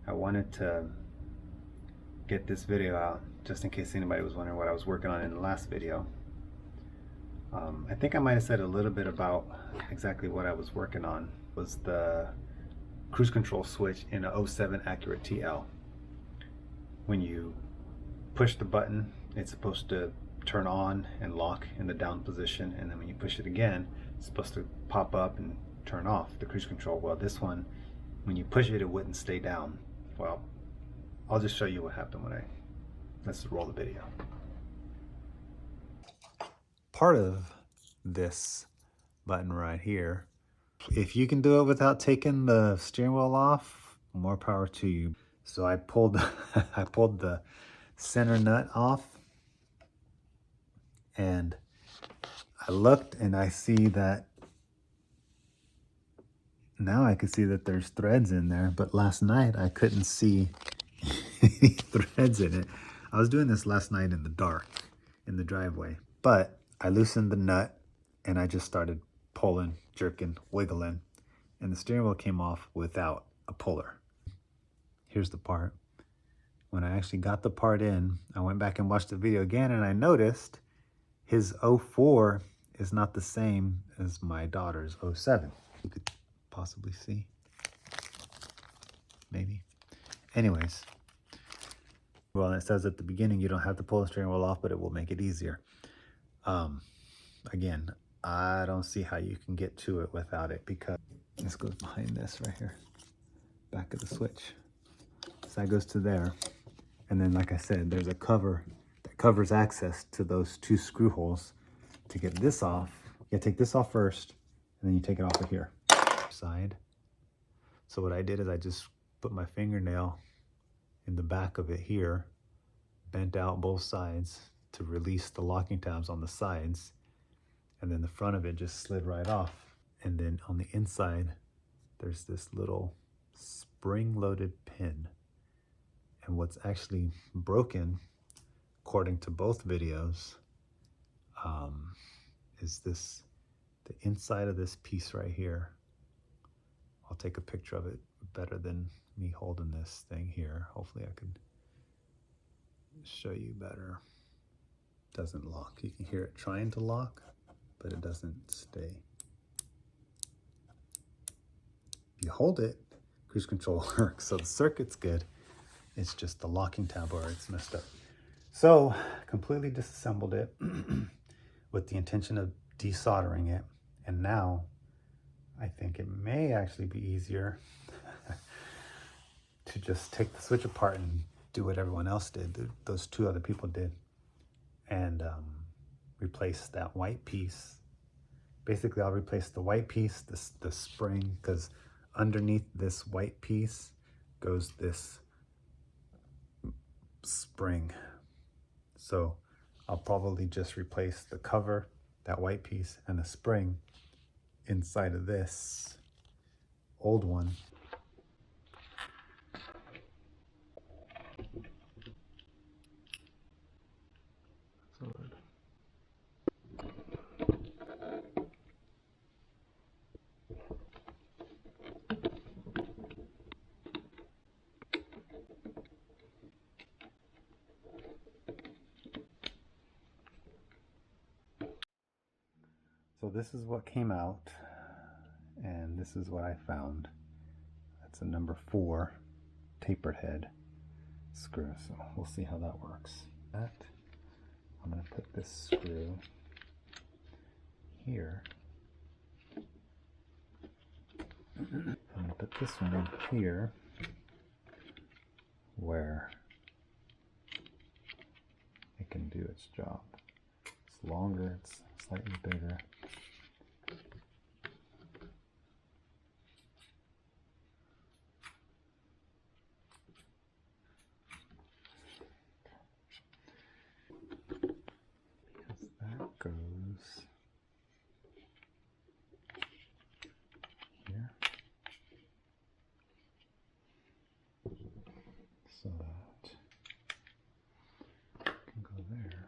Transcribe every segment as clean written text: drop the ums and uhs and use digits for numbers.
I wanted to get this video out just in case anybody was wondering what I was working on in the last video. I think I might have said a little bit about exactly what I was working on. Was the cruise control switch in a 07 Acura TL. When you push the button, it's supposed to turn on and lock in the down position, and then when you push it again, it's supposed to pop up and turn off the cruise control. Well, this one, when you push it, it wouldn't stay down. Well, I'll just show you what happened when let's roll the video. Part of this button right here, if you can do it without taking the steering wheel off, more power to you. So I pulled I pulled the center nut off, and I looked and I see that now I can see that there's threads in there, but last night I couldn't see any threads in it. I was doing this last night in the dark in the driveway, but I loosened the nut and I just started pulling, jerking, wiggling, and the steering wheel came off without a puller. Here's the part. When I actually got the part in, I went back and watched the video again, and I noticed his 04 is not the same as my daughter's 07. You could possibly see, maybe. Anyways, well, it says at the beginning you don't have to pull the steering wheel off, but it will make it easier. Again, I don't see how you can get to it without it, because this goes behind this right here, back of the switch. So that goes to there. And then, like I said, there's a cover that covers access to those two screw holes. To get this off, you gotta take this off first, and then you take it off of here. Side. So what I did is I just put my fingernail in the back of it here, bent out both sides to release the locking tabs on the sides, and then the front of it just slid right off. And then on the inside, there's this little spring-loaded pin. And what's actually broken, according to both videos, is the inside of this piece right here. I'll take a picture of it better than me holding this thing here. Hopefully I could show you better. Doesn't lock. You can hear it trying to lock, but it doesn't stay. If you hold it, cruise control works. So the circuit's good. It's just the locking tab where it's messed up. So completely disassembled it with the intention of desoldering it. And now I think it may actually be easier to just take the switch apart and do what everyone else did, those two other people did, and replace that white piece. Basically, I'll replace the white piece, the spring, because underneath this white piece goes this spring. So I'll probably just replace the cover, that white piece, and the spring inside of this old one. So this is what came out, and this is what I found. That's a number 4 tapered head screw, so we'll see how that works. I'm going to put this screw here. I'm going to put this one in here where it can do its job. It's longer, it's slightly bigger. That goes here, so that can go there.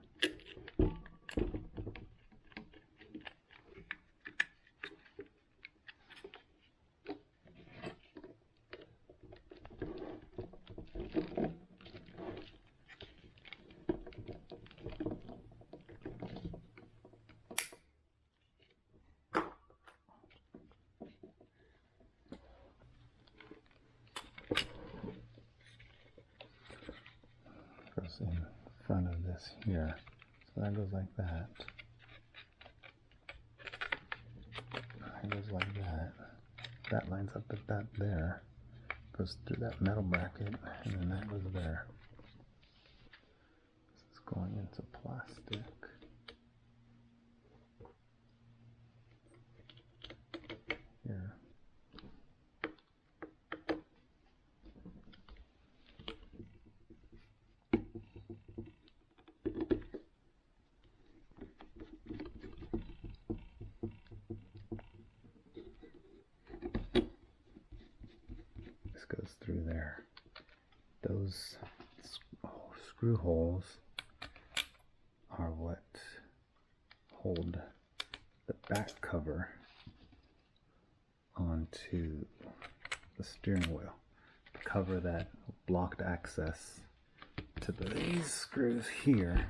is here. So that goes like that. That goes like that. That lines up at that there. Goes through that metal bracket, and then that goes there. This is going into plastic. Here. This goes through there. Those screw holes are what hold the back cover onto the steering wheel. Cover that blocked access to these screws here